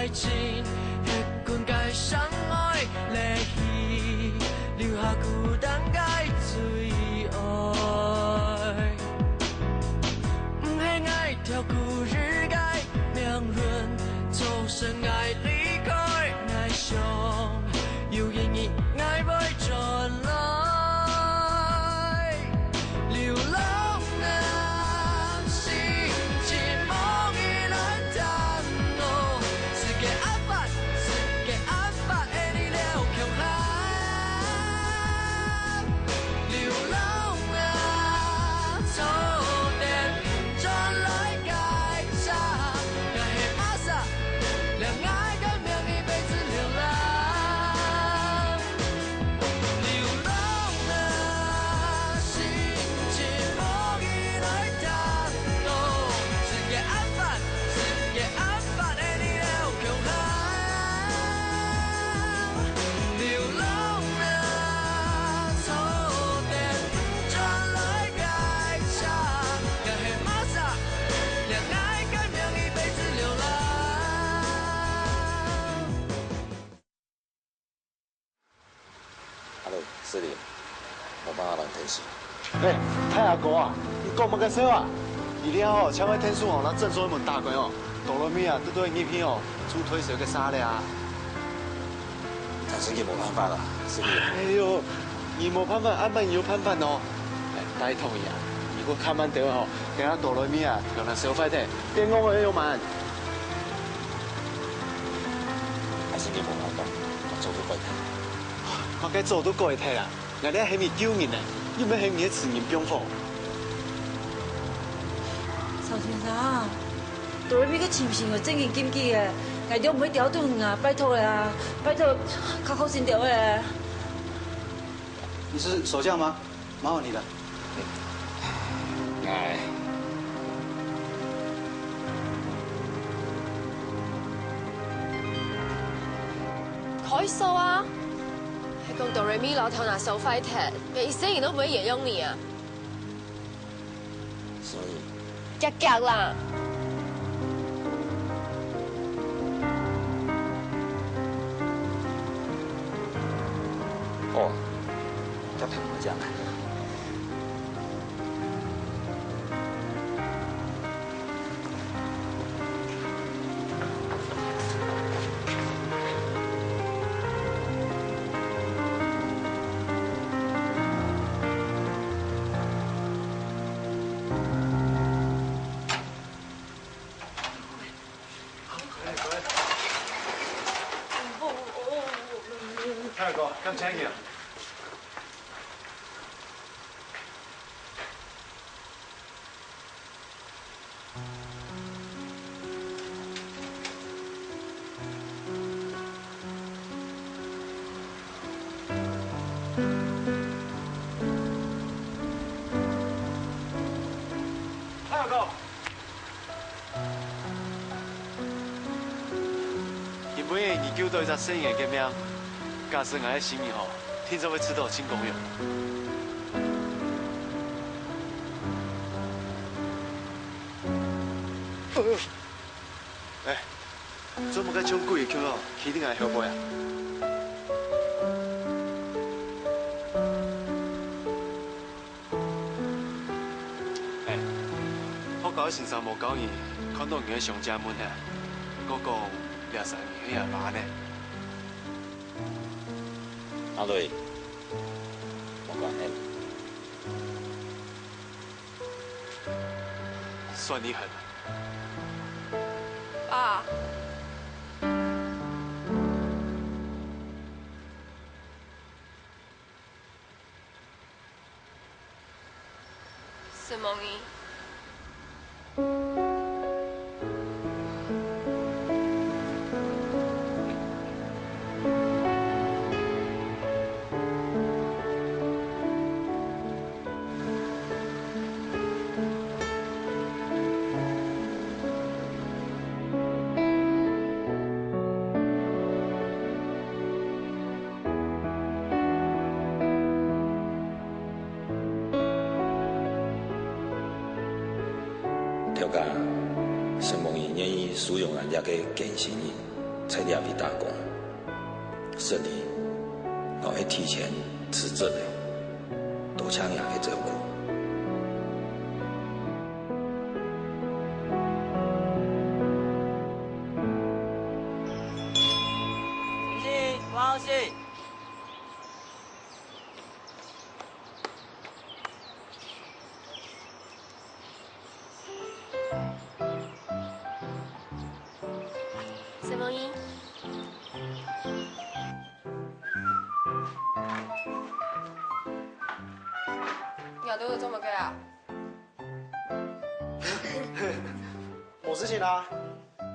爱情，迄款该伤害泪稀，留下孤单该最爱。不还爱跳故日该命运，造成爱离开爱上，有意义爱袂转来。 流浪啊，是寂寞已来探路，世界安排，世界安排的你了强悍。流浪啊，错点转来改trả，该黑马萨，让爱改命一辈子流浪。 是的，我帮阿人天使。哎，太阿哥啊，你讲乜个说啊？二了后，请位天使哦，咱正所门打开哦，哆来咪啊，对影片哦，主推是个啥嘞啊？但是也没办法啦，是的。哎呦，你没办法，俺们有办法哦。哎，拜托呀，如果看慢点哦，等下哆来咪啊，让人消费者变我们有慢。还是你没办法，我做不过他。 我该做都过会睇啦，人哋係咪救人呢？要咩係咪自然病房？邵先生，哆來咪個前線個正經檢記嘅，我哋唔會掉斷啊！拜託啦，拜託，靠好心掉嘅。你是首相嗎？麻煩你了。哎。可以收啊！ 讲哆来咪老头拿手快踢，每生人都不会沿用你啊。所以，夹夹啦。哦，要听我讲。太哥，咁請嘅。太哥，原本研究到一隻新嘅嘅名。 假使我喺心里吼，听说会吃到新公园。哎，做乜个抢鬼去哦？起定系后背啊！哎，我搞先生无搞伊，看到人上家门啊，我讲掠上伊也麻呢。 阿瑞，我讲你，算你狠。爸，什么意？ 条家，沈梦怡愿意使用人家嘅健身衣，在掠去打工，顺利我会提前辞职的，多请也去照顾。是，我好是。什么音？亚都有这么贵啊？冇事情啊，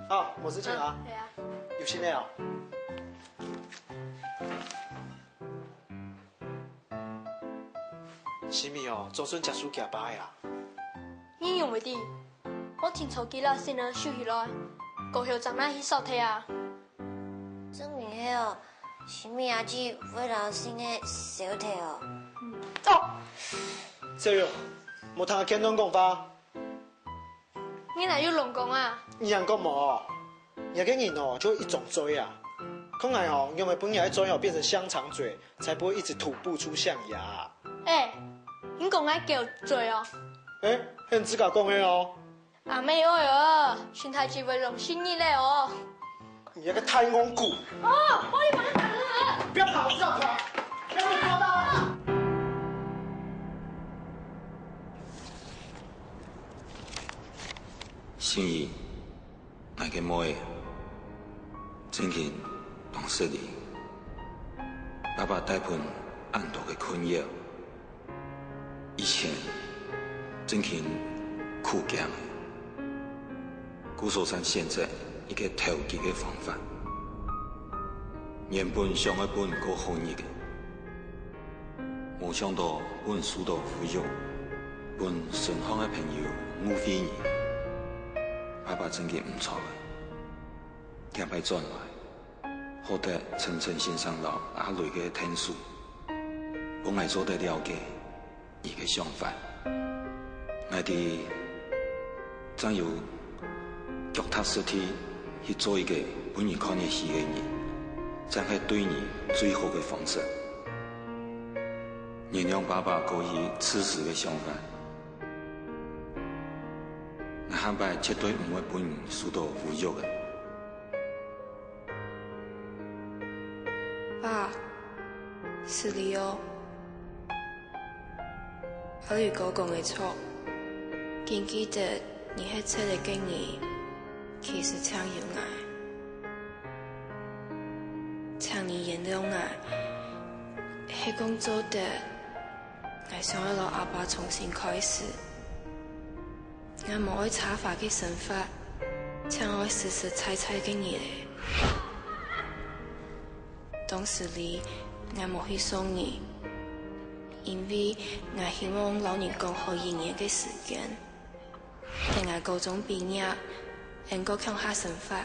啊，冇事情啊，对啊。有新的啊。是咪哦，总算结束加班呀。你用袂滴？我听手机啦，先啊收起来，高校长那去扫题啊。证明迄哦，是物阿姊为老师的小题哦。走。这样，无通见拢讲法。你哪有龙宫啊？伊人讲无，也个人哦，就一种嘴啊。看来哦，用的本牙的嘴哦变成香肠嘴，才不会一直吐不出象牙。你讲爱叫嘴哦？很自家讲的哦。阿妹哦哟，全台只为龙心意嘞哦。你那个太罔骨！哦，我你把他打了！不要跑，不要跑，不要被抓到啊！心意，那个妹，最近懂事哩，爸爸带盆暗度的困扰，以前最近苦强的，古所山现在一个投机的方法，原本想要本过婚姻的，没想到本输到腐肉，本顺方的朋友误会你。爸爸真嘅唔错嘅，夾喺轉來，獲得層層欣賞到阿雷嘅天數，幫我做得了解伊嘅想法，我哋將要腳踏實地去做一個本人看得起嘅人，將係對你最好嘅方式。原諒爸爸過於此時嘅想法。我下擺絕對唔會本人輸到侮辱嘅。爸，是你哦。阿宇哥講嘅錯，記得你喺車裏經驗，其實常有愛，常你原諒愛，係講做得，我想要讓阿爸重新開始。我冇愛茶法嘅神法，像我實實在在嘅你嘞。當時裡我冇去送你，因為我希望老人講好1年嘅時間，等我高中畢業，能夠向下神法。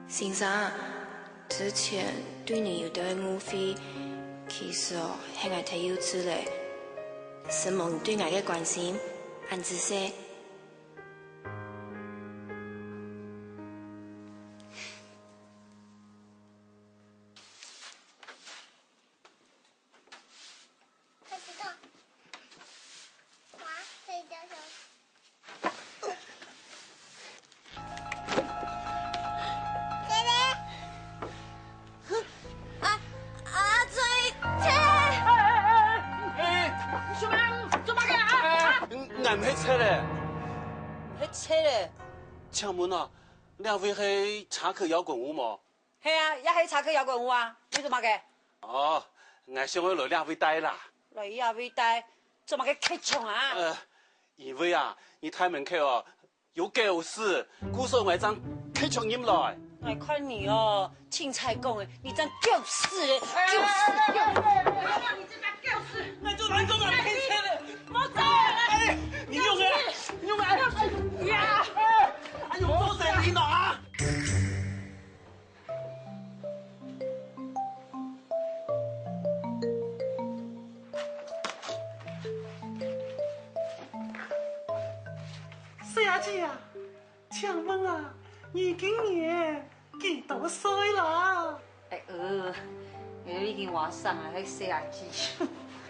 先生，之前對你有啲誤會，其實係我太幼稚嘞，希望你對我嘅關心，按仔細。快知道，哇，这一条手。俺唔去車咧，去車咧？請問啊，兩位係查克搖滾舞冇？係啊，一係查克搖滾舞啊，你做乜嘅？哦，俺想要來兩位帶啦。來呀，位帶，做乜嘅開場啊？因為啊，你睇門口哦，有狗屎，故說我將開場音來。我看你哦，青菜講嘅，你真狗屎咧，狗屎！你這把狗屎！我做人工啊，開車咧，冇走啊！你用啊！細阿姐啊，請問啊，你今年幾多歲啦？我已經話生啊，迄細阿姐。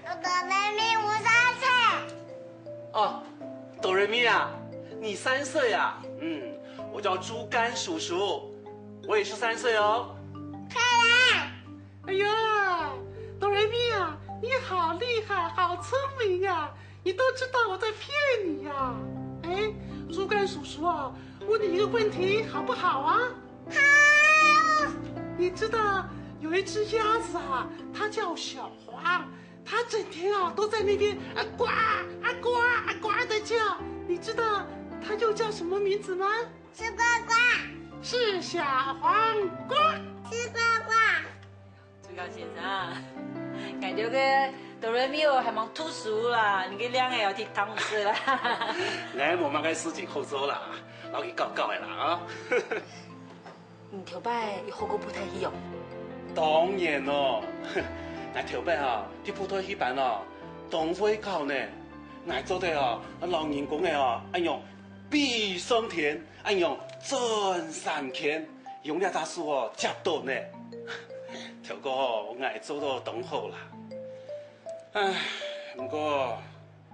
我的妹妹我3歲。哦，哆瑞咪啊，你3歲啊？我叫豬肝叔叔，我也是3歲哦。漂亮！哎呀，哆瑞咪啊，你好厲害，好聰明啊！你都知道我在騙你呀、哎，豬肝叔叔啊，問你一個問題好不好啊？好。你知道有一隻鴨子啊，它叫小黃，它整天啊都在那邊呱呱呱的叫。你知道它又叫什麼名字嗎？是呱呱。是小黃瓜。是呱呱。朱高先生，感覺個哆來咪哦還蠻突出啦，你個兩個要去當時啦。我冇乜嘅事情好做啦，攞去搞搞嘅啦啊。你頭擺有學過布袋戲哦？當然咯，我頭擺啊，啲布袋戲班啊，當會搞呢。我做的啊，老人講嘅啊，用碧松田，用真山田，用兩隻手哦接到呢。頭個我做到當好啦。唉，不過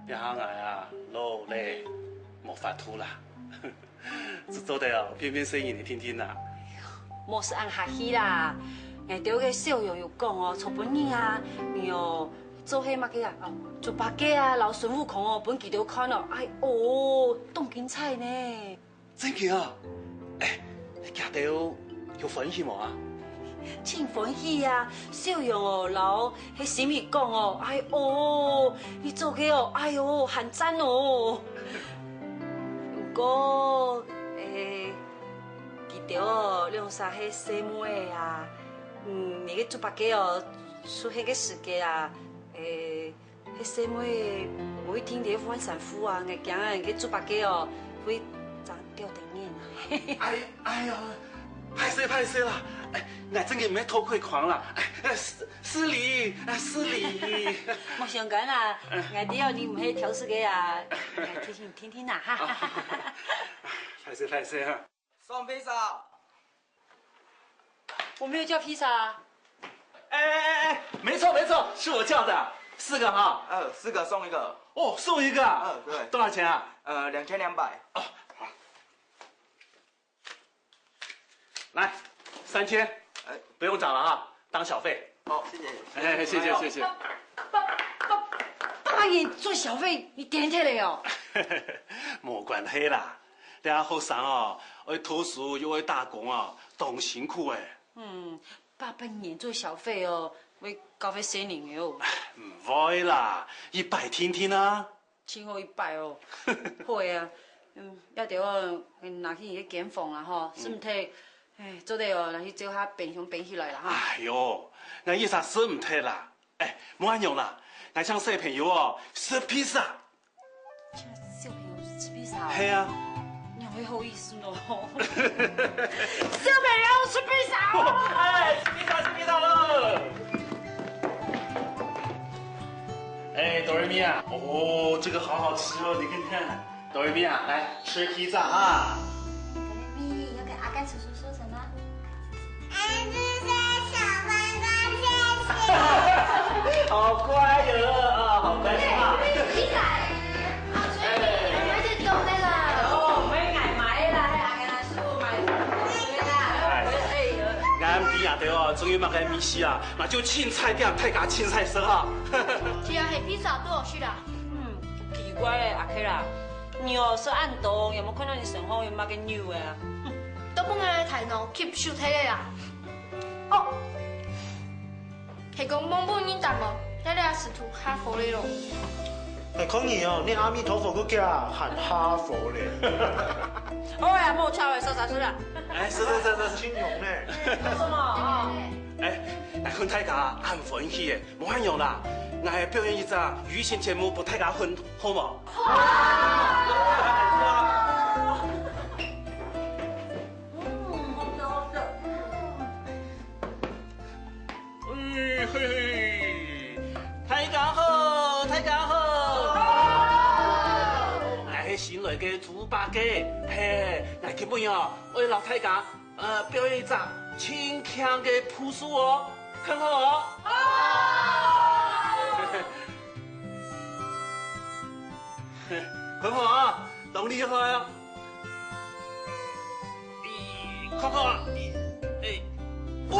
一下我啊老咧，冇法度啦。只做得哦，偏偏聲音你聽聽啦。莫是按下戲啦，我對個小友有講哦，從本年啊，你哦做戲乜嘅啊，做白雞啊，老孫悟空哦，本期都看了，哎哦，當精彩呢。真嘅啊？哎，你家到有歡喜冇啊？真歡喜啊！小友哦，老喺心裏講哦，哎哦，你做嘅哦，哎喲，很讚哦。不過記得哦，兩三迄細妹啊，你個做白雞哦，出迄個時間啊，迄細妹我一聽到換衫褲啊，我驚人個做白雞哦會長掉頂面。哎呀，拍攝啦！哎，我真嘅唔係偷窺狂啦，失禮。冇相干啦，我只要你唔係挑事嘅啊，我提醒你聽聽啦哈。拍攝哈。送披薩。我沒有叫披薩。哎，沒錯，是我叫的，4個哈。4個送1個。哦，送1個。對。多少錢啊？2200。哦，好。來，3000，不用找了哈，當小費。好，謝謝。哎，謝謝。爸，你做小費，你點睇嚟哦？冇關係啦，你阿後生哦，愛讀書又愛打工啊，都辛苦哎。爸年做小費哦，會交費10年嘅哦。唔會啦，100聽聽啊。請我100哦。會啊，要得我拿去你嘅檢房啦吼，是唔睇？做得哦，拿去照下變相變起來啦哈。哎呦，我意思是唔睇啦，冇安用啦，我請小朋友哦吃披薩。請小朋友吃披薩？係啊。你會好意思咯？小朋友吃披薩！哎，吃披薩咯！哎，哆瑞咪啊，哦，這個好好吃哦，你看，哆瑞咪啊，來吃披薩啊！哆瑞咪要跟阿甘叔叔說什麼？謝謝小黃瓜，謝謝。好乖喲啊，好乖啊！披薩，好吃，我們就走的啦。俺邊下頭哦，終於買個米線啊，那就青菜店太家青菜色哈。只要係披薩都有趣啦。奇怪咧，阿 K 啦，你哦說按動，有冇看到你身後有買個牛嘅啊？都不愛太濃 keep 收體嘅啦。哦，係講蒙古人答無，你哋使徒哈佛嚟咯。講你哦，你阿彌陀佛個家喊哈佛咧。哦呀，冇錯嘅，收晒出啦。哎，是，金融咧。什麼？哎，看大家很歡喜嘅，冇安用啦。我係表演一隻語情節目，俾大家分好冇？好的。嘿，大家好。哎，新來个猪八戒，嘿，来今本哦，为老太家表演一只轻强的朴树哦，看好哦。好。很好啊，动力好啊。看好啊，哎，喂。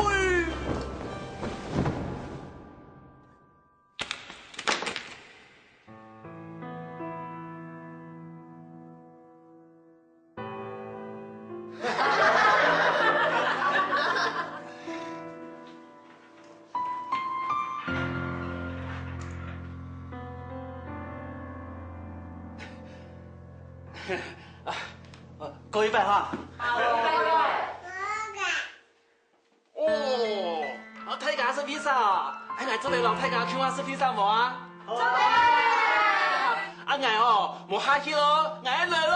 过一拜哈。好，哦，老太家吃披萨，哎，来做个老太家请我吃披萨无啊？做啊！啊，爱哦，无客气咯，爱来咯。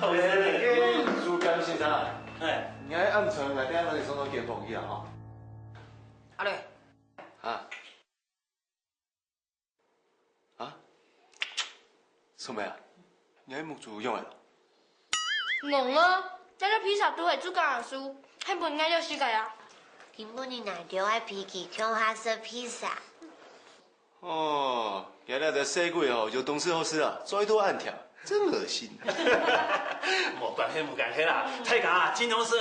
好嘅，朱干先生，哎，你喺暗床内底攞嚟送到件房去啊？吼。阿瑞。啊？啊？宋梅啊，你喺木做用嚟？懵啊！这个披萨都系煮家书，系本爱有世界啊！根本你哪条爱脾气强下食披萨？哦，原来的西鬼哦，有懂事后事啊，再多暗条，真恶心。冇关系，冇关系啦，太家金融蛇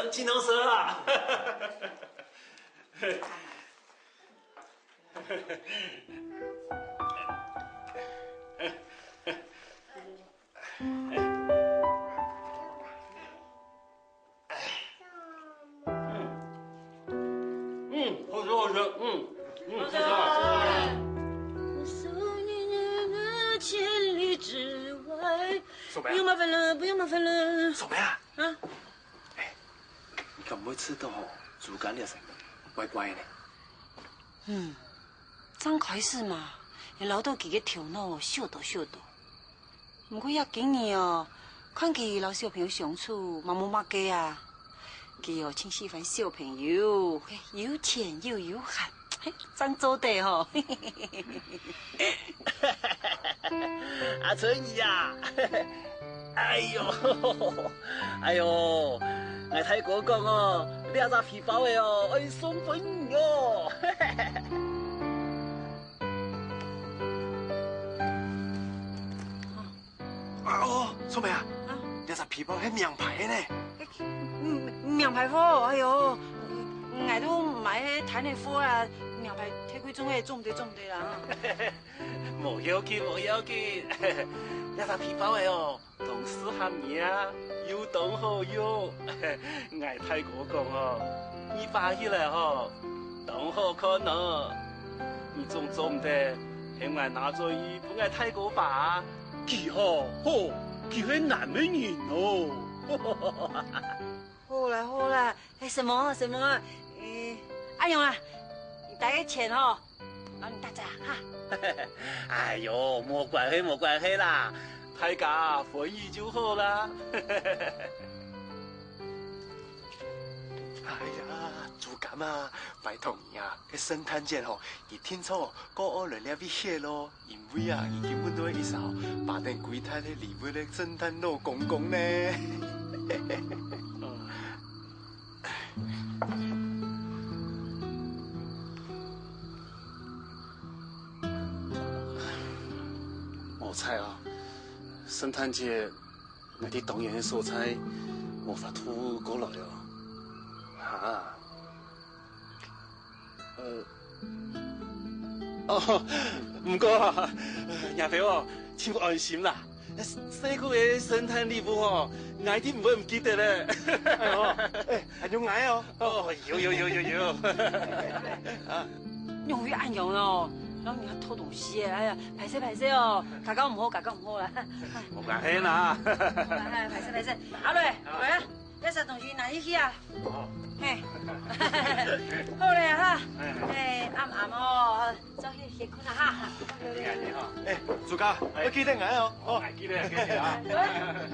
啦。好吃，好吃，好吃。千里之外，宋梅，不用麻烦了，不用麻烦了。宋梅啊，哎，你可唔可以吃到猪肝的声音，乖乖的。刚开始嘛，老到佢嘅头脑小到。不过也今年哦，看佢老小朋友相处，冇乜嘅啊。佢哦，真喜欢小朋友，有钱又有闲，真做得吼。阿春姨呀，哎呦，我睇哥讲哦，你阿只皮包的哦，爱送俾你哦。哦，宋梅啊，你只皮包系名牌的呢。名牌货，哎呦，我都买迄台内货啊，名牌太贵重诶，种得啦。冇要紧，一只皮包的哦，同适合你啊，又懂好用。爱泰国讲哦，你发起来哦，懂好可能，你总做唔得，系我拿咗伊不爱泰国吧？佢佢系南美人哦。好啦，什么？阿勇啊，你带个钱哦，帮你大家哈。哎呦，冇关系啦，大家回忆就好啦。哎呀，猪肝啊，拜托你啊，个圣诞节吼，你听错，过我来了必谢咯，因为啊，伊根本都会一手把定柜台的礼物的圣诞老公公呢。我猜啊，圣诞节那啲动员的蔬菜无法吐过来哦。啊？唔过啊，亚肥哦，请安心啦。细个嘅圣诞礼物哦，挨啲唔会唔记得咧。还用挨哦？哦，有。啊，你会按用哦。然后你还偷东西哎呀，排泄哦，搞唔好啦。冇关系啦。排泄，阿瑞，来啊，一食东西拿去啊。嘿，好嘞哈，暗哦，走去歇困啦哈。哎，朱家，要记得挨哦。哦，记得啊。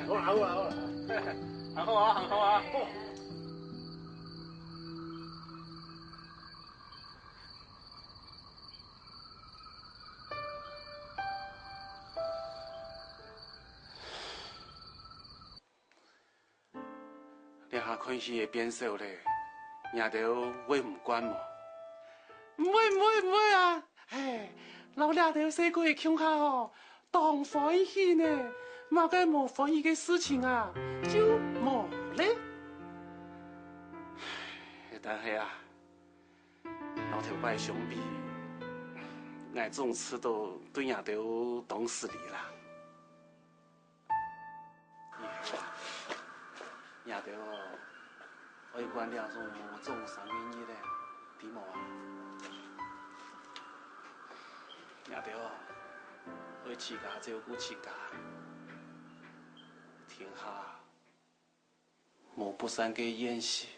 好啦，行好啊。看戏会变瘦咧，伢头会唔管么？唔会啊！嘿，老俩头细个嘅乡下哦，当欢喜呢，冇个冇欢喜嘅事情啊，就冇咧。但系啊，老头摆兄弟，俺总次都对伢头当势力啦。伢头哦，可以管两种3个月嘞，对冇啊？伢头哦，可以自家照顾自家，天下冇不散嘅宴席。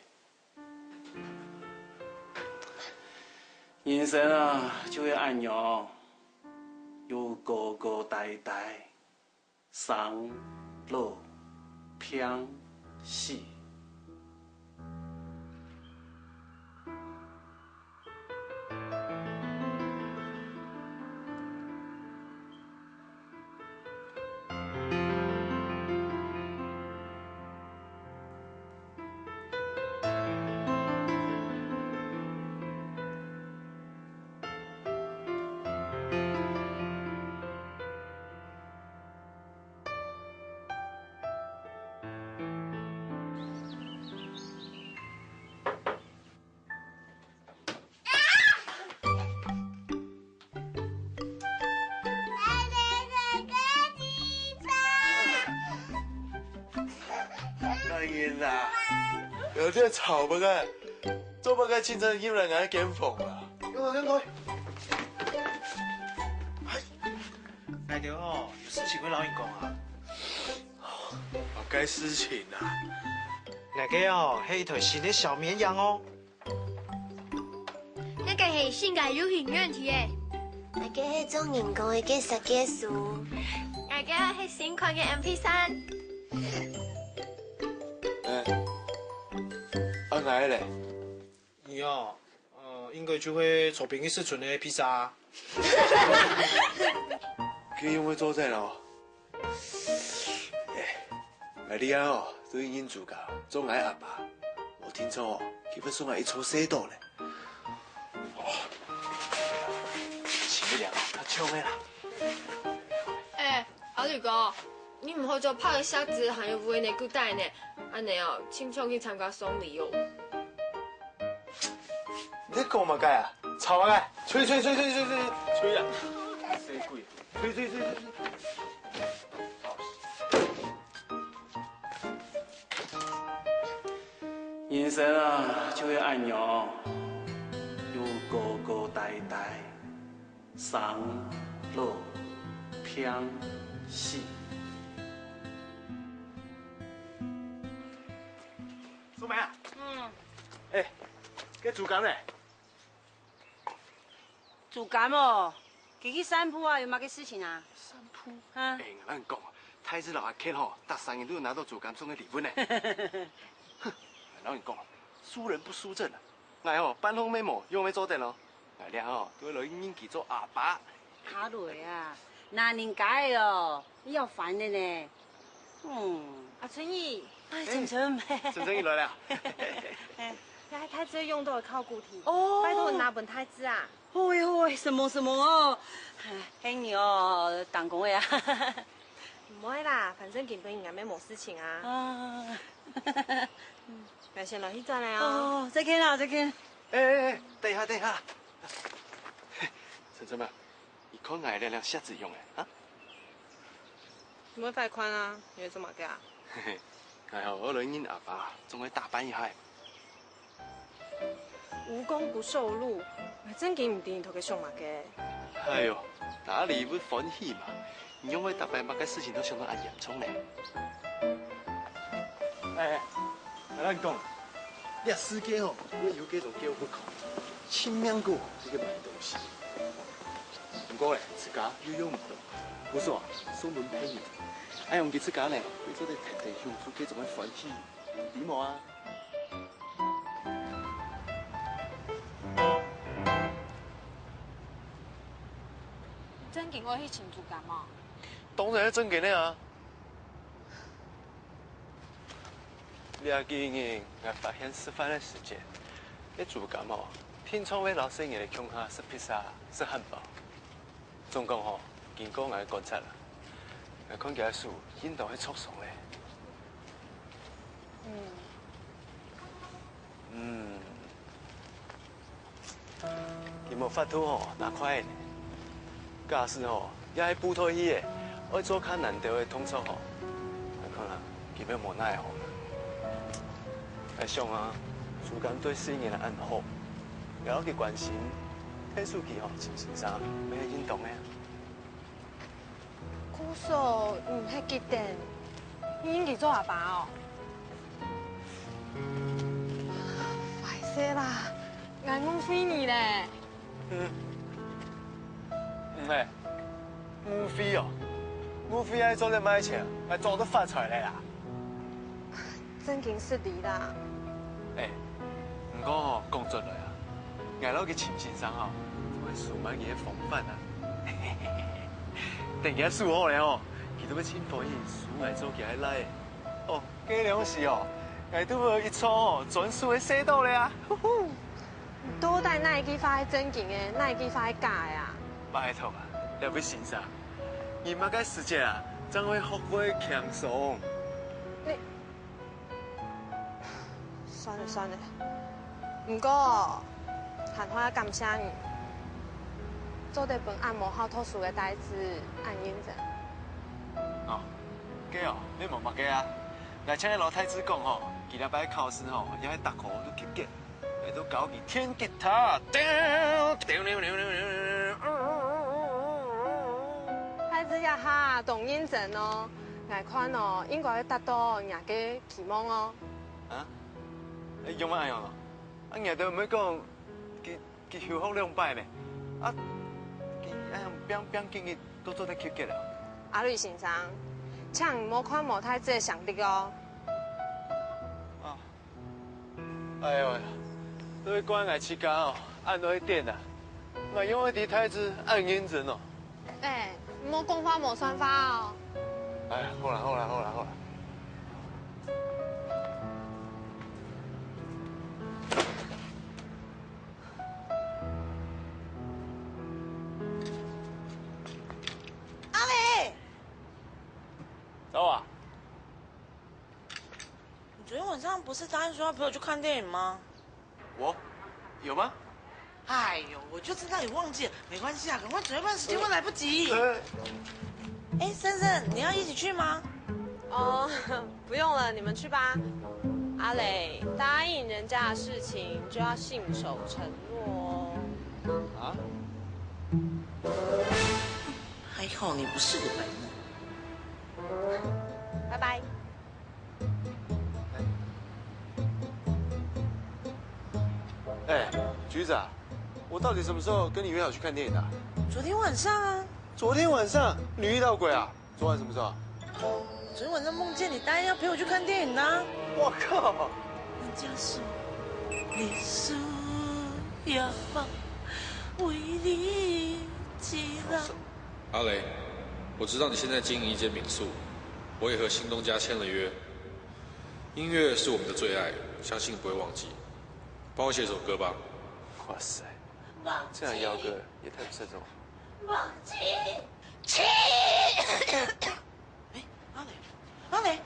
人生啊，就会按样，有高高低低，生老病死。大爷啦，有啲吵不开，做不开清晨有人挨检房啦。跟佢。奶牛哦，有事情会老人讲啊。我该事情啊。那个哦，是一头新的小绵羊哦。那个是性格有型问题诶。那个是种人工的嘅设计师。那个是新款嘅 MP3。挨咧？你哦，应该就会做平一时存的披萨。佢用去做阵咯。哎，你啊哦，对因主教做挨阿爸，我听说哦，佢要送我一撮西豆咧。前两他抢的啦。哎，阿吕哥，你唔好做拍个瞎子，还有为你古代呢？安尼哦，清楚去参加丧礼哦。你讲嘛该啊？吵嘛该？吹啊！谁鬼？吹！人生啊，就会按样，有高高低低，生老病死。苏梅啊。哎，给主干呢？主干哦，去散步啊，有嘛个事情啊？散步？啊？哎，我跟你讲啊，太子老阿 K 吼，大3年都有拿到主干送的礼物呢。哼，我跟你讲，输人不输阵啊。我吼班后妹妹用来做阵咯，我俩吼都会来引起做阿爸。阿瑞啊，那人家的哦，你要烦的呢。阿春义，晨晨一来了。那太子用到的考古题，哦，拜托哪本太子啊？喂，什么哦？嘿你哦，打工的啊。唔会啦，反正根本应该没事情啊。那先落去转来哦。再见啦，再见。哎，等一下。晨晨嘛，你看俺亮瞎子用的啊？唔会贷款啊？你会做嘛个啊？嘿嘿，哎呦，我人因阿爸总会打扮一下。无功不受禄，真给唔定头个上嘛个。哎呦，哪里不欢喜嘛？你用我打扮，把个事情都想到俺严重呢。哎，我跟你讲，这世界哦，我有这种叫不可，亲命过这个买东西。不过嘞，自家又用唔到，不是话送门陪你。哎用佢自家呢，佢做啲地香烛，佢仲会欢喜，点冇啊？真给我去请主干嘛？当然係真嘅呢啊！俩经营，我发现吃饭的时间，一煮咁哦，听说位老师爷的穷下吃披萨，吃汉堡，总共哦，经过我观察啦，我看起来书引导会促爽嘞。伊无法度吼，哪快呢？假使吼，也系补退去的，爱做较难调的动作吼，可能基本无奈好。来想啊，主干对4年的暗好，也要去关心，体书记吼是先生，要去运动的。姑嫂唔系激动，已经去做阿爸哦。坏死啦，眼讲飞你咧。唔系，无非哦，无非爱做啲买钱，爱做得发财咧啦。真经是你啦。不过吼，讲出来啊，挨老嘅秦先生吼，会数满嘢风范啊。等下数好咧吼，佢都要请朋友数挨做起来来。哦，这两时哦，挨都要一撮哦，专属的洗到咧啊。多带那一支花系真经的，那一支花系假的啊？拜托啊，你要先生，伊嘛该时节啊，怎会学会轻松？你算了算了，不过还好要感谢你，做得本按摩好特殊的代志，按认真。哦，假哦，你莫目假啊！来请老太子讲吼，今礼拜考试吼，要喺逐科都及格，来都搞起天吉他。太子呀哈，懂认真哦，眼看哦，应该要达到人家嘅期望哦。啊？你用乜用咯？啊，人哋唔係講佢休學2擺呢？啊，佢邊經嘅都做得及格啦。阿呂先生，請唔好看毛太子嘅上力哦。啊，哎呦，都會關愛期間哦，按到一點啊，我用我啲太子按認真哦。唔好講花無算花哦。哎，好啦。阿磊，找我啊？你昨天晚上不是答应说要陪我去看电影吗？我有吗？哎呦，我就知道你忘记了，没关系啊，赶快准备，不然时间会来不及。哎，森森，你要一起去吗？哦，不用了，你们去吧。阿磊，答应人家的事情就要信守承诺哦。啊？还好你不是个白目。拜拜。哎，橘子啊，我到底什么时候跟你约好去看电影的？昨天晚上啊。昨天晚上？你遇到鬼啊？昨晚什么时候？昨天晚上梦见你答应要陪我去看电影呢。我靠！人家说你是远方为你祈祷。阿雷，我知道你现在经营一间民宿，我也和新东家签了约。音乐是我们的最爱，相信不会忘记。帮我写首歌吧。哇塞，这样邀歌也太不慎重了。忘记起。哎，阿磊，阿磊，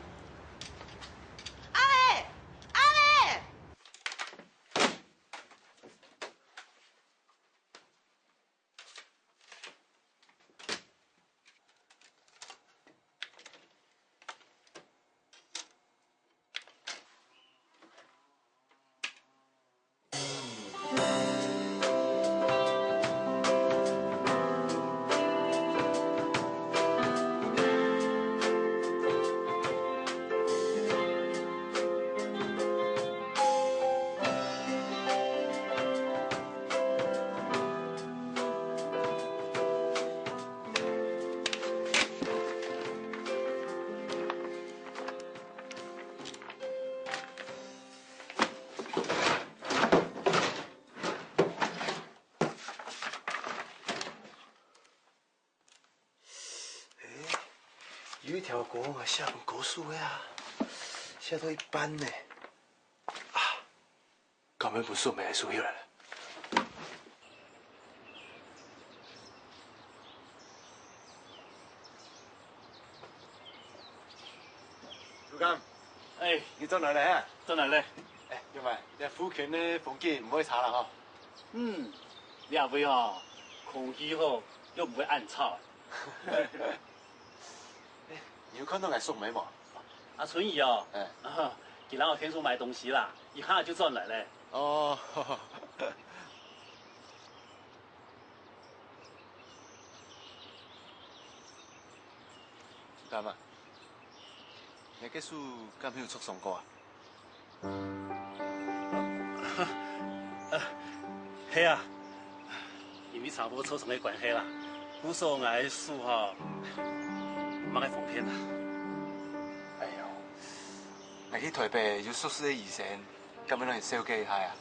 阿磊，阿磊。有一条歌我下本古书呀，下到一半呢。根本不是我们来输人了。杜刚，哎，你做哪来啊？做哪来？哎，要唔係，你福建的風景唔可以查啦嗬。嗯，你阿妹哦，空氣好，又唔會暗吵。你有看到我送梅冇？阿春姨哦，哎，佢讓我天叔買東西啦，一下就轉來了。哦。杜剛啊，你嘅書敢有出送過啊？係啊，因為差不多抽成嘅關係啦，古時候我嘅書哈，冇嘅封片啦。哎呦，我去台北有碩士嘅醫生，咁樣能小記下啊？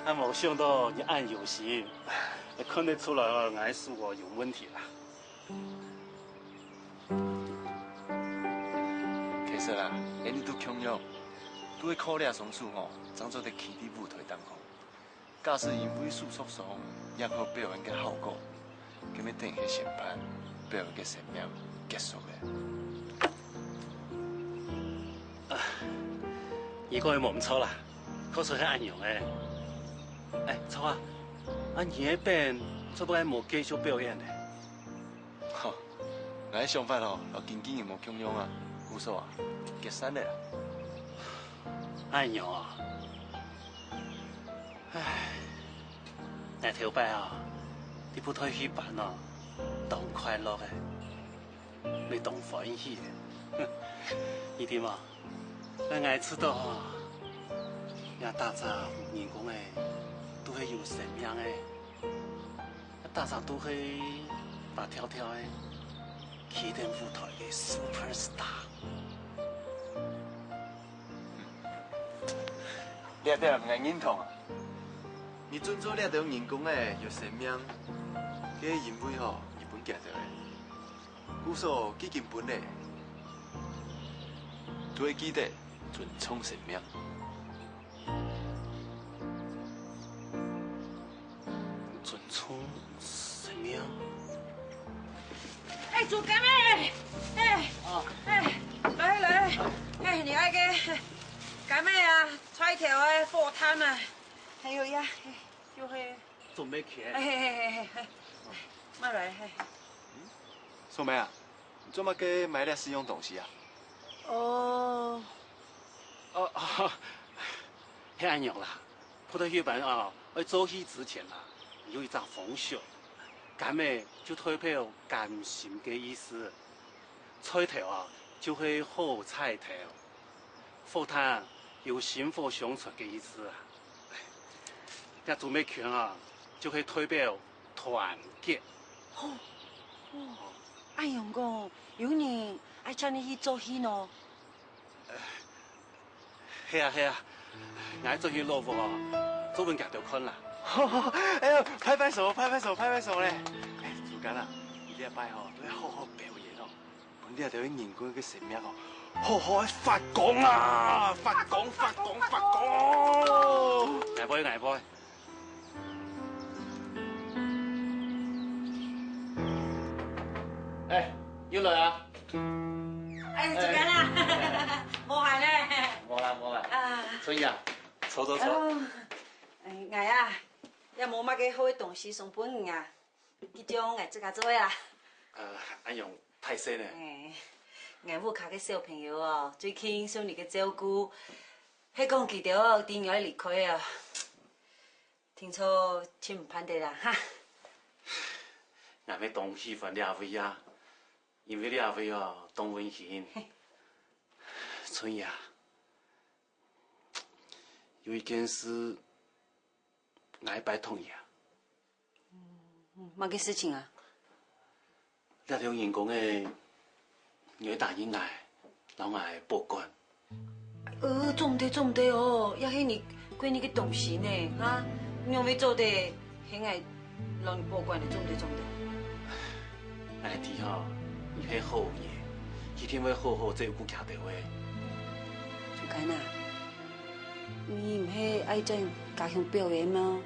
我冇想到你暗有心，看得出來我嘅書哦有問題啦。其實啊，你都強樣，都會考慮上書哦，當做啲起啲舞台當好。假使因為事實上也好表演嘅效果，咁樣等佢審判，表演嘅生命結束嘅。如果佢冇唔錯啦，確實係暗用嘅。哎，錯啊，俺爺邊做不係冇繼續表演嘅。好，我喺想法哦，我經紀人冇強樣啊，無數啊，結散咧啦。暗用啊！唉，那條擺啊，你不退去辦啊，當快樂嘅，你當歡喜嘅。呢點啊，我愛知道啊，也大家員工嘅都係有生命嘅，大家都係白跳跳嘅，企定舞台嘅 superstar。你一定唔係認同啊！你尊重呢種員工嘅有生命，嘅因為吼日本行到嘅，故所基金本嚟，都會記得尊重生命。尊重生命。哎，做干咩？哎，來，哎，你那個干咩啊？菜條嘅火炭啊，還有呀，就係做咩劇？哎，乜來？素梅啊，你做乜嘅買啲實用東西啊？哦，係咁樣啦。葡萄酒版啊，喺做戲之前啊，有一張風俗，咁咩就代表甘心嘅意思。菜頭啊，就係好菜頭，火炭有薪火相傳嘅意思啊。那做咩拳啊，就係代表團結。哎呀講，有人愛請你去做戲喏。係啊，我做戲老婆啊，做本夾條坤啦。哎呀，拍拍手咧！哎，主幹啊，你呢一擺吼都要好好表演哦，本啲啊就要員工嘅生命哦，好好發光啊！發光！捱杯。哎，要來啊！哎，做緊啦，冇係咧。冇啦。春姨啊，坐。我啊，也冇乜嘅好嘅東西送俾你啊，呢種我自家做啊。安用太細咧。我屋企嘅小朋友哦，最近受你嘅照顧，係講佢哋點樣離開啊？聽說全唔盼得啦哈。我要當喜歡你阿位啊，因為你阿位哦，當溫馨。春姨啊，有一件事，我要拜託你啊。乜嘅事情啊？那條員工嘅，我答應我，讓我保管。做唔得哦，也係你歸你嘅東西呢，哈，你會做得係我讓你保管的，做唔得。我哋哦，你係好嘢，一定會好好照顧家頭嘅。做緊啊？你唔是爱整家乡表演吗？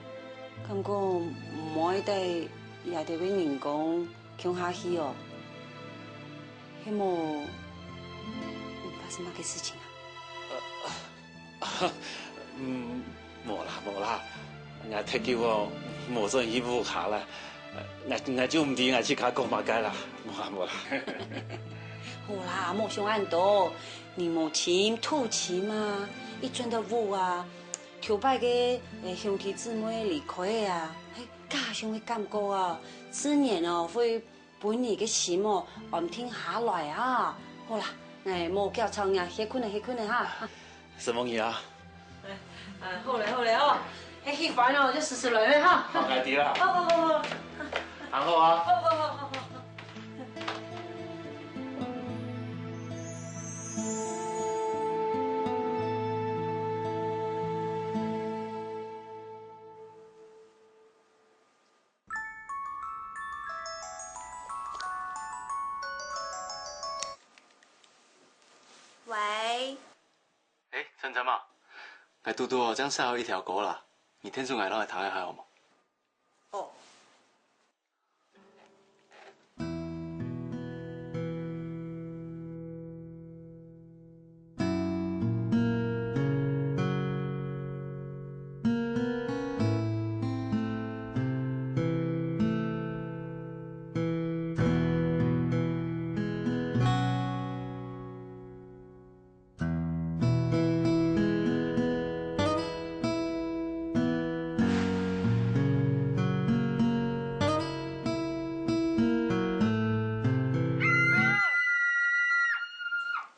感觉唔爱带夜头嘅员工乡下去哦。迄么发生乜嘅事情啊？无啦，我踢球哦，无算起舞下啦，我就唔知我去卡讲嘛解啦，无啦。好啦，莫想咁多，你母亲吐气嘛，一阵的舞啊，头摆嘅兄弟姊妹离开的啊，迄家乡的感觉啊，自然哦会把你嘅心哦安定下来啊。好啦，莫叫吵呀，歇困了哈。什么嘢啊？好嘞哦，迄喜欢哦就试来哈。好，爱弟啦。好。然后啊。好。喂。哎，晨晨嘛，我嘟嘟哦，这样晒好一条狗啦，你天出来让我躺下还好吗？哦。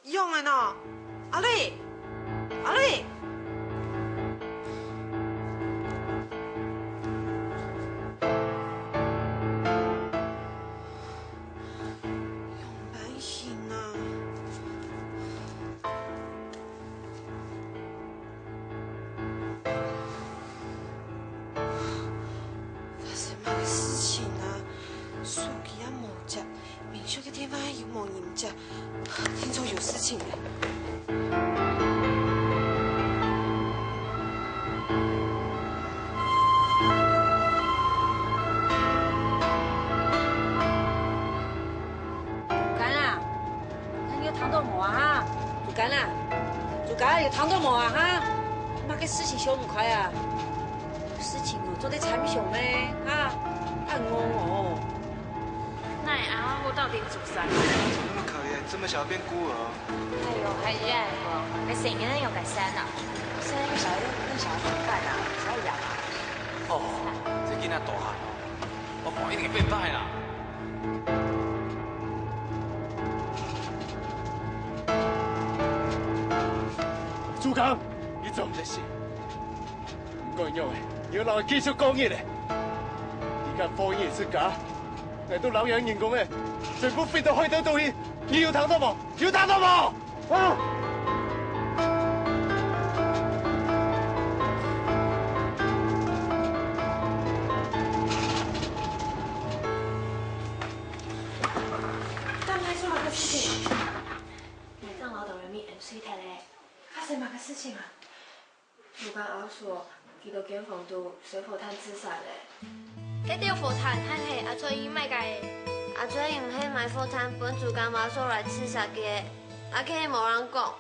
用的呢，阿丽。用蛮行啊。发生乜嘅事情啊？手机也冇接，民宿嘅电话又冇人接，听说有事情嘞。主干有糖豆毛啊哈，妈个事情想唔开啊，事情哦做得参详咩哈，按我哦。那啊，我到底煮啥？那么可怜，这么小变孤儿。哎呦，还认我，你成日都用緊聲啊？聲個小孩跟小孩怎麼辦啊？小孩養啊？哦，這囡仔大漢哦，我看一定會變態啦。朱剛，你做唔出事，唔該因為要讓佢繼續講嘢咧。而家放嘢是假，嚟到兩樣員工嘅，政府非到開刀道歉，你要談到冇？要談到冇？啊！刚才做哪个事情？晚上老董人民 MC 睇咧，发生哪个事情啊？我刚阿说，佢到警方度水火炭自杀咧。迄条火炭还是阿翠英卖家的？阿翠英迄卖火炭本主干妈所来刺杀嘅，阿佢无人讲。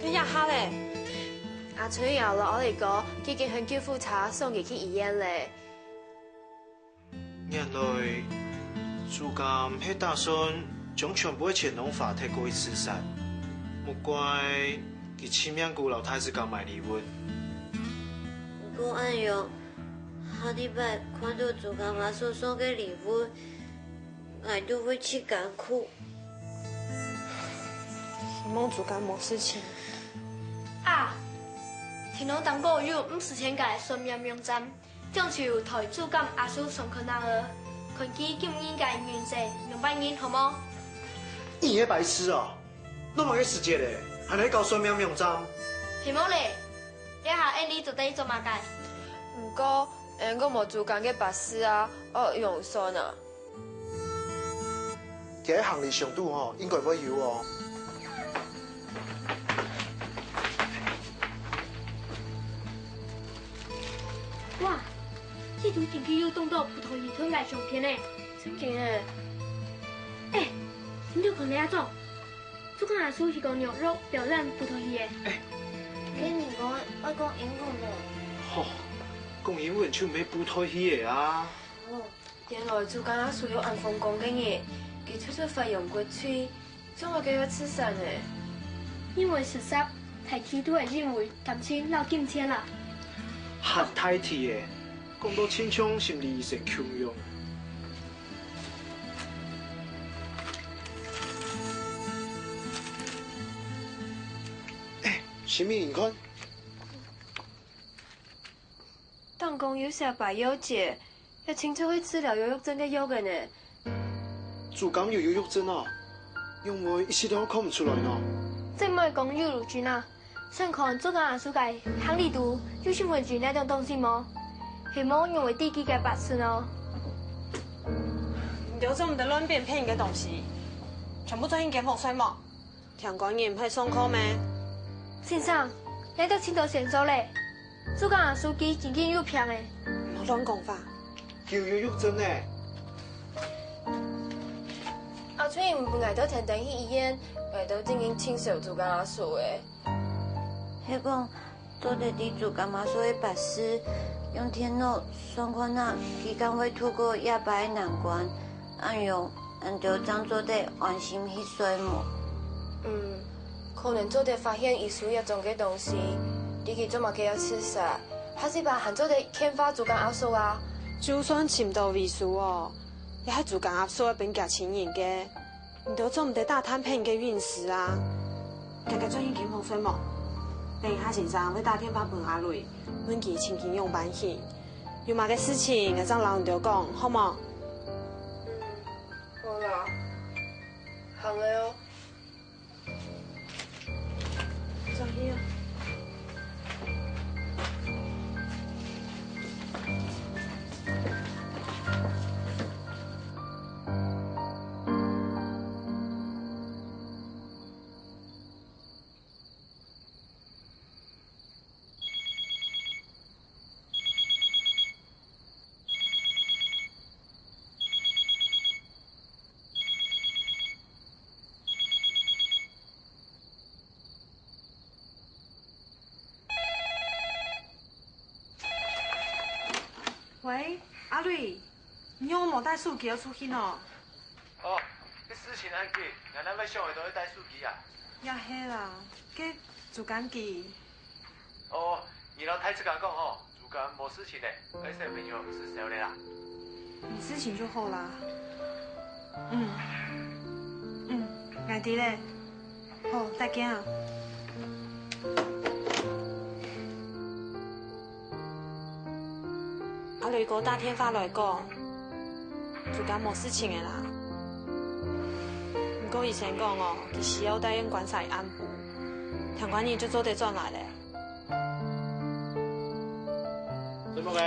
跟呀哈嘞，阿翠有落我嚟講，已經向救護車送佢去醫院咧。原來主監係打算將全部嘅錢攏花提過去慈善，莫怪佢前面顧老太子講買禮物。不過安用，下禮拜看到主干媽所送嘅禮物，我都會去艱苦。希望主干冇事情。啊，聽講當個月5000個雙面名站，將就台主監阿叔上去那兒，佢記今年嘅完成200元，好冇？你個白痴哦，弄埋個時節咧，還嚟搞雙面名站？係冇咧，一下 Andy 就得做馬介。唔過，我冇做緊嘅白絲啊，我用酸啊。其實行李上都應該會有哦。哇，这图电梯又动到葡萄园村来相片呢。真嘅诶！哎，你就看你阿种，做工阿叔是讲牛肉表演葡萄园的。跟你讲，我讲英文的。吼，讲英文就没葡萄园的啊。哦，原来主干阿叔有按风讲嘅嘢，佢出出发扬国吹，总系叫我吃散诶。因为事实，台区都会认为感情老紧张啦。合太体的，讲到亲像心理医生穷用。什么人看？当讲有些白药节，也清楚去治疗忧郁症嘅药嘅呢。主感有忧郁症啊，因为一时都看唔出来呢。这唔系讲忧郁症啊，想看做工阿叔嘅行李图有新闻剧那种东西么？希望用为第几个白事哦。有这么多乱编骗人嘅东西，全部做去检风水么？听讲你唔系上课咩？先生，你都签到线索咧，做工阿叔机真经有骗嘅。唔好乱讲法。叫忧郁症呢？阿翠唔挨到天灯去医院，挨到进行清扫主干阿叔诶。迄讲做得伫主干阿叔的白事，用天脑双看那期间会透过夜白的难关，按照张做得安心去睡梦。可能做得发现艺术一种嘅东西，你去做嘛给要吃啥？还是把含做得研发主干阿叔啊？就算寻到艺术哦，也系主干阿叔一边夹钱人嘅，唔到做唔得大摊骗嘅运势啊！大家做去检风水梦。等下先生会打电话问阿瑞，问佢请佢用班去，有嘛个事情，我张老人就讲，好冇？好啦，行嘅哦。走去啊！喂，阿瑞，你用冇带手机要出去喏？哦，你事情安紧，俺那要上下都要带手机啊。也系啦，佮做紧机。哦，然后太子讲吼，主干无事情嘞，那小朋友是小的啦。没事情就好啦。爱弟嘞，好，再见啊。阿雷哥打电话来讲，就讲冇事情的啦。不过以前讲哦，佢需要带用观察安部，听讲你就做得转来嘞。怎么个？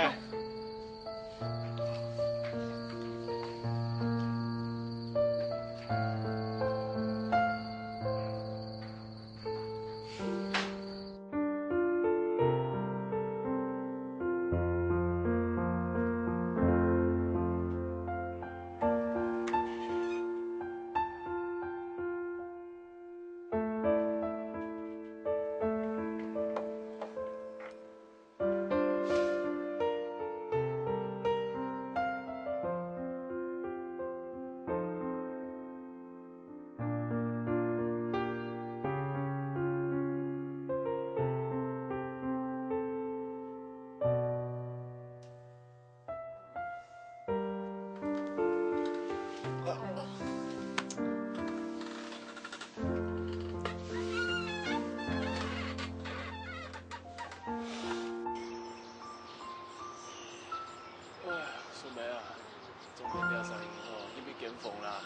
疯啦！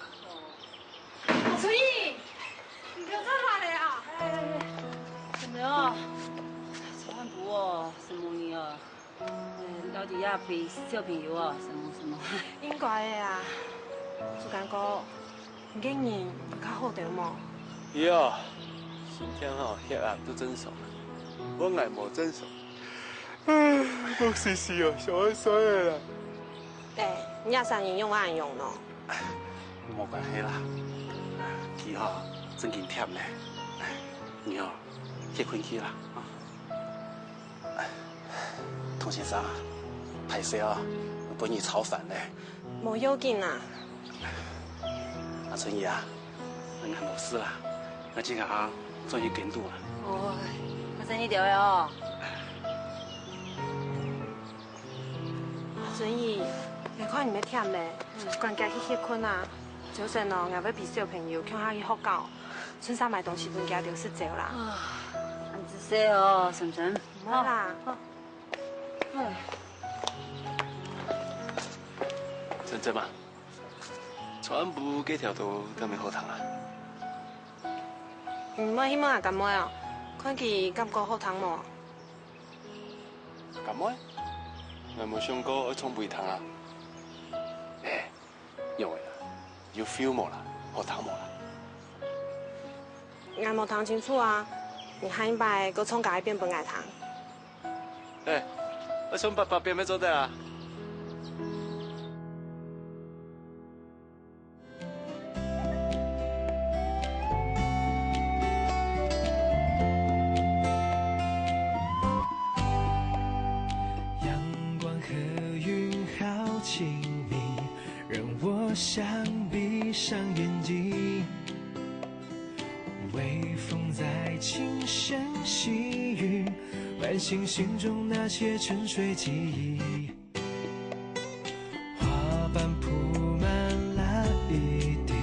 所以你不要再来了啊！什么哦？千万不哦，什么你哦？到底要陪小朋友哦？什么？应该的啊。主干哥，你今年较好点冇？伊哦，今天吼黑暗都真爽，我爱无真爽。好死死哦，小安衰了啦。哎，你也三年用暗用咯。冇关系啦，佢吼真紧忝咧，你哦结婚去啦啊。童先生，歹势哦，把你吵烦咧。冇要紧啊。阿春姨啊，应该冇事啦，我这个啊终于跟住啦。哦，我真你掉哟。所以，你看你们忝咧，赶紧去歇困啊。就算哦，我要陪小朋友向下去学校，村上买东西分家就是走啦。安子说哦，晨晨。唔好啦。真真嘛，全部几条都都没好糖啊。唔好希望也感冒哦，看佢感觉好糖无？感冒？我冇想过要冲杯糖啊。哎，有诶啦，有 feel 冇啦，好糖冇啦。我冇糖清楚啊，你下一摆搁冲改变本爱糖。哎，我从爸爸边边做的啊。想闭上眼睛，微风在轻声细语，唤醒心中那些沉睡记忆。花瓣铺满了一地，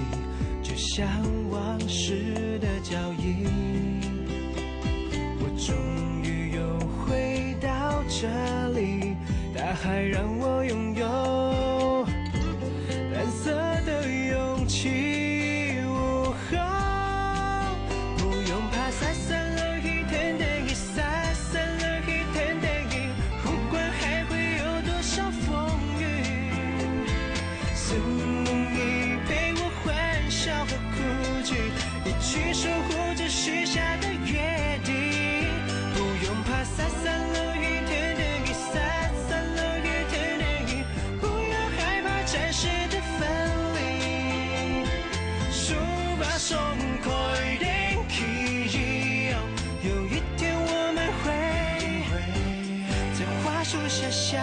就像往事的脚印。我终于又回到这里，大海让我拥有蓝色的勇气，不用怕洒散了一天的雨，洒散了一天的雨，不管还会有多少风雨，是你陪我欢笑和哭泣，一起守护着许下的约定，不用怕洒散了一天的雨，洒散了一天的雨，不要害怕暂时的分离，树把松开的记忆，有一天我们会在花树下相